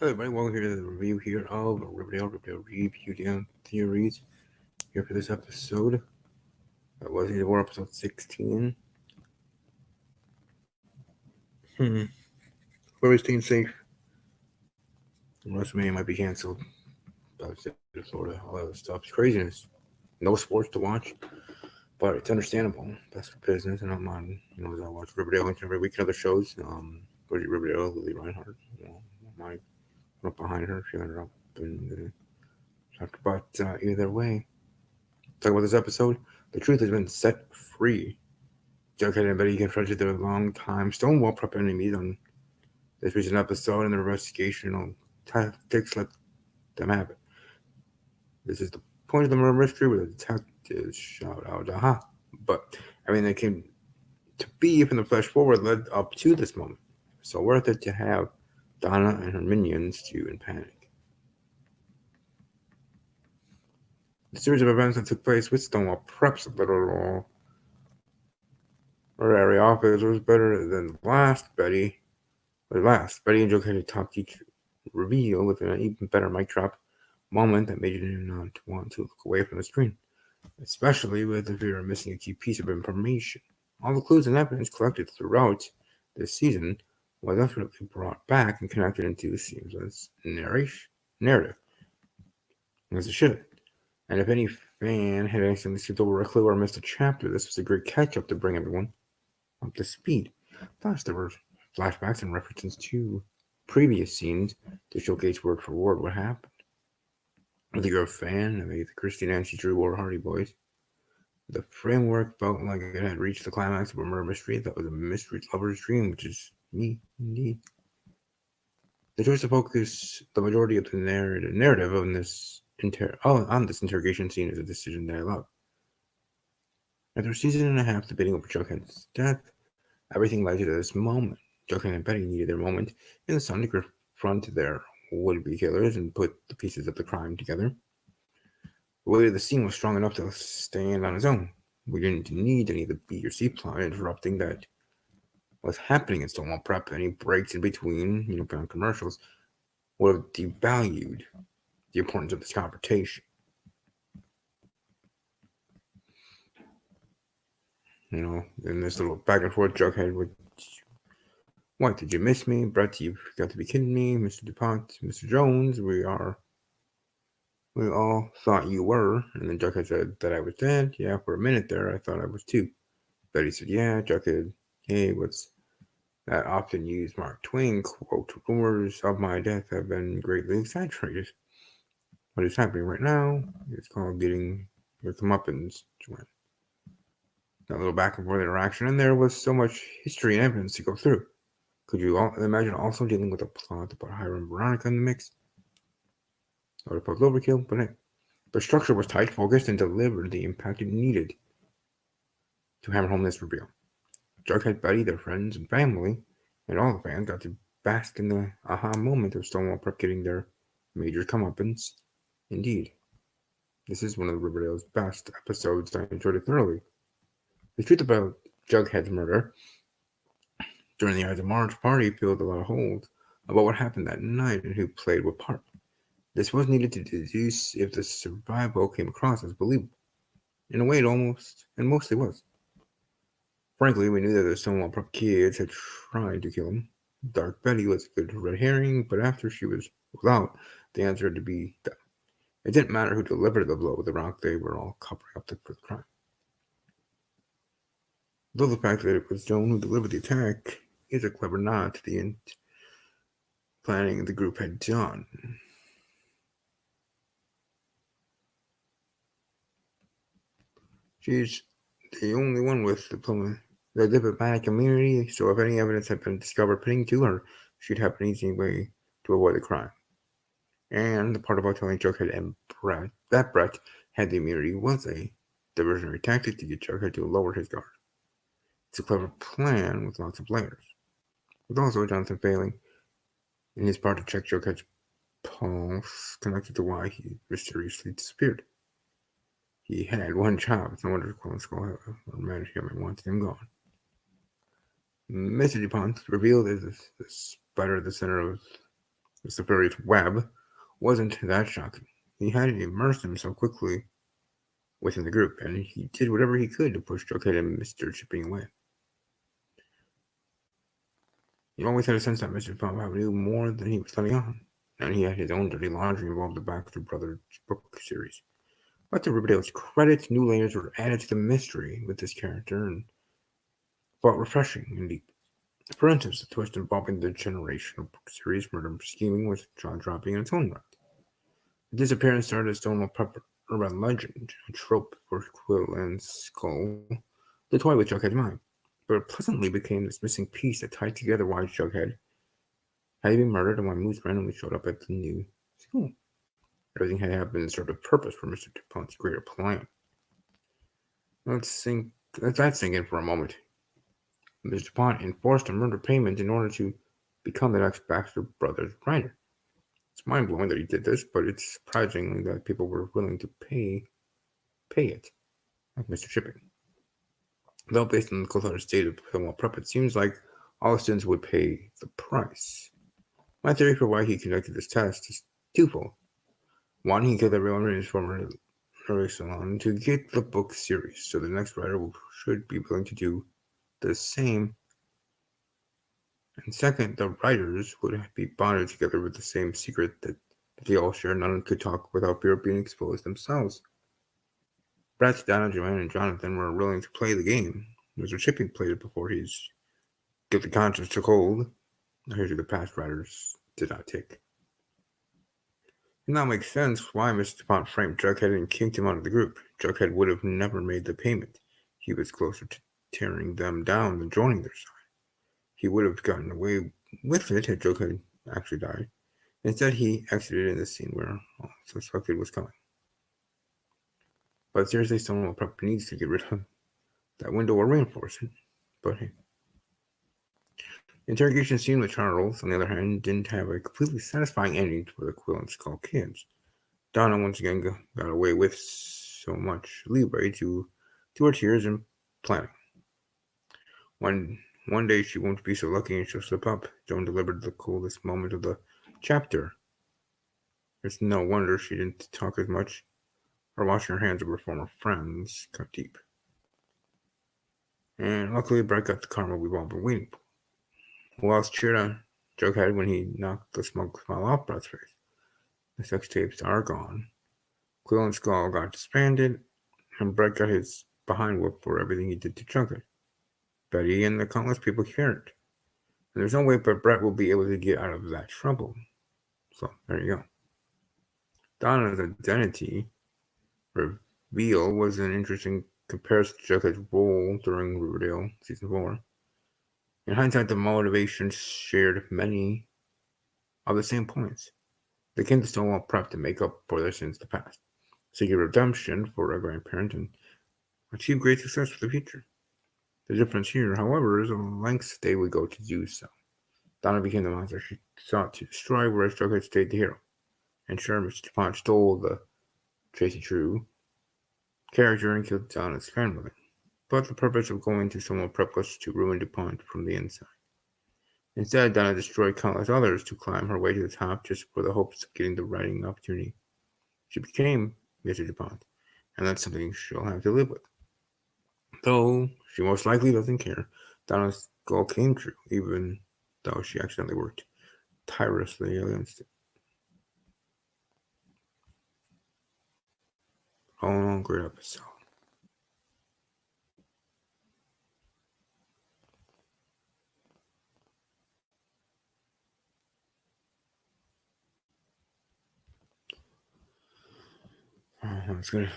Hello everybody, welcome here to the review here of Riverdale Review Down Theories. Here for this episode. That was either war episode 16. Hmm. Whoever's staying safe. WrestleMania might be canceled. About the state of Florida, all that other stuff. It's craziness. No sports to watch, but it's understandable. That's for business, and I'm on, as I watch Riverdale every week and other shows. Riverdale, Lily Reinhardt. My up behind her, she ended up in either way. Talking about this episode, the truth has been set free. Jughead and Betty confronted their long-time Stonewall Prep enemies on this recent episode, and their investigational tactics let them have it. This is the point of the murder mystery where the detectives shout out, aha. But everything that came to be from the flash forward led up to this moment. So worth it to have Donna and her minions stew in panic. The series of events that took place with Stonewall Prep's little area office was better than last Betty. But last, Betty and Jughead had talked each reveal with an even better mic drop moment that made you not want to look away from the screen, especially with the fear of missing a key piece of information. All the clues and evidence collected throughout this season was ultimately brought back and connected into a seamless narrative, as it should. And if any fan had accidentally skipped over a clue or missed a chapter, this was a great catch up to bring everyone up to speed. Plus, there were flashbacks and references to previous scenes to showcase word for word what happened. Whether you're a fan of the Christy Nancy Drew or Hardy Boys, the framework felt like it had reached the climax of a murder mystery that was a mystery lover's dream, which is me, indeed. The choice to focus the majority of the narrative on this interrogation scene is a decision that I love. After a season and a half debating over Jughead's death, everything led to this moment. Jughead and Betty needed their moment in the sun to confront their would-be killers and put the pieces of the crime together. The weight of the scene was strong enough to stand on its own. We didn't need any of the B or C plot interrupting that was happening in Stonewall Prep. Any breaks in between, beyond commercials, would have devalued the importance of this confrontation. In this little back and forth, Jughead would, what, did you miss me? Brett, you've got to be kidding me. Mr. DuPont, Mr. Jones, we all thought you were. And then Jughead said that I was dead. Yeah, for a minute there, I thought I was too. Betty said, yeah. Jughead, hey, what's that often used Mark Twain quote? Rumors of my death have been greatly exaggerated. What is happening right now is called getting your comeuppance, Joanne. That little back and forth interaction, and there was so much history and evidence to go through. Could you imagine also dealing with a plot about Hiram and Veronica in the mix? I would have put overkill, but hey. The structure was tight, focused, and delivered the impact it needed to hammer home this reveal. Jughead, Betty, their friends and family, and all the fans got to bask in the aha moment of Stonewall Prep getting their major comeuppance. Indeed, this is one of Riverdale's best episodes. I enjoyed it thoroughly. The truth about Jughead's murder during the Eyes of March party filled a lot of holes about what happened that night and who played what part. This was needed to deduce if the survival came across as believable. In a way, it mostly was. Frankly, we knew that the Stonewall Prep kids had tried to kill him. Dark Betty was a good red herring, but after she was ruled out, the answer had to be them. It didn't matter who delivered the blow with the rock, they were all covering up for the crime. Though the fact that it was Joan who delivered the attack is a clever nod to the planning the group had done. She's the only one with the diplomatic immunity, so if any evidence had been discovered pertaining to her, she'd have an easy way to avoid the crime. And the part about telling Jughead and Brett had the immunity was a diversionary tactic to get Jughead to lower his guard. It's a clever plan with lots of layers. With also Jonathan failing in his part to check Jughead's pulse connected to why he mysteriously disappeared. He had one job. It's no wonder Clone Skull or manager him and wanted him gone. Mr. DuPont revealed as the spider at the center of Mr. Furry's web wasn't that shocking. He had immersed himself quickly within the group, and he did whatever he could to push Jughead and Mr. Chipping away. He always had a sense that Mr. Bob knew more than he was letting on, and he had his own dirty laundry involved the Baxter Brothers book series. But to Riverdale's credit, new layers were added to the mystery with this character and felt refreshing and deep. For instance, the twist involving the generational book series murder scheming was jaw-dropping in its own right. The disappearance started as Stonewall Prep urban legend, a trope for Quill and Skull, the toy with Jughead's mind, but it pleasantly became this missing piece that tied together why Jughead had been murdered and why Moose randomly showed up at the new school. Everything had happened in sort of purpose for Mr. DuPont's greater plan. Let that sink in for a moment. Mr. DuPont enforced a murder payment in order to become the next Baxter Brothers writer. It's mind-blowing that he did this, but it's surprising that people were willing to pay it, like Mr. Shipping. Though based on the close state of Fillmore Prep, it seems like all the students would pay the price. My theory for why he conducted this test is twofold. One, he killed everyone in his former early salon to get the book series, so the next writer should be willing to do the same. And second, the writers would be bonded together with the same secret that they all share. None could talk without fear of being exposed themselves. Brett, Donna, Joanne, and Jonathan were willing to play the game. Mr. Chipping played it before his guilty conscience took hold. Here's the past writers did not take. It now makes sense why Mr. DuPont framed Jughead and kicked him out of the group. Jughead would have never made the payment. He was closer to tearing them down than joining their side. He would have gotten away with it had Jughead actually died. Instead, he exited in the scene where all suspected was coming. But seriously, Stonewall Prep needs to get rid of that window or reinforce it. But hey. The interrogation scene with Charles, on the other hand, didn't have a completely satisfying ending for the Quill and Skull kids. Donna once again got away with so much leeway to her tears and planning. One day she won't be so lucky and she'll slip up. Joan delivered the coolest moment of the chapter. It's no wonder she didn't talk as much or washing her hands of her former friends cut deep. And luckily, Brett got the karma we've all been waiting for. Who else cheered on Jughead when he knocked the smug smile off Brett's face? The sex tapes are gone. Quill and Skull got disbanded, and Brett got his behind whooped for everything he did to Jughead. Betty and the countless people cared. And there's no way but Brett will be able to get out of that trouble. So, there you go. Donna's identity reveal was an interesting comparison to Jughead's role during Riverdale Season 4. In hindsight, the motivations shared many of the same points. They came to Stonewall Prep to make up for their sins of the past, seek redemption for a grandparent, and achieve great success for the future. The difference here, however, is the lengths they would go to do so. Donna became the monster she sought to destroy, whereas Jughead stayed the hero. And sure, Mr. DuPont stole the Tracy True character and killed Donna's grandmother. But the purpose of going to Stonewall Prep was to ruin DuPont from the inside. Instead, Donna destroyed countless others to climb her way to the top just for the hopes of getting the writing opportunity. She became Mr. DuPont, and that's something she'll have to live with. Though she most likely doesn't care, Donna's goal came true, even though she accidentally worked tirelessly against it. All in all, great episode. That's good.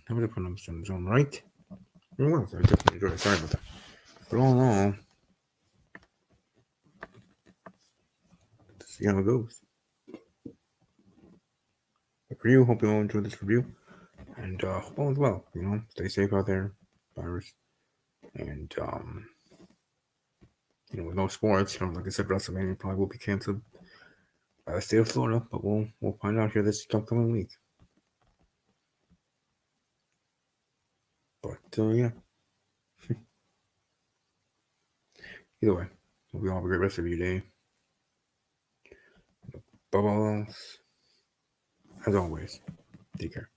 I'm gonna put on some zone, right? It was. I definitely enjoyed it. Sorry about that. But all in all, let's see how it goes. But for you, hope you all enjoyed this review. And hope all is well. Stay safe out there, virus. And with no sports, like I said, WrestleMania probably will be canceled by the state of Florida. But we'll find out here this upcoming week. But yeah. Either way, hope you all have a great rest of your day. Bubbles. As always, take care.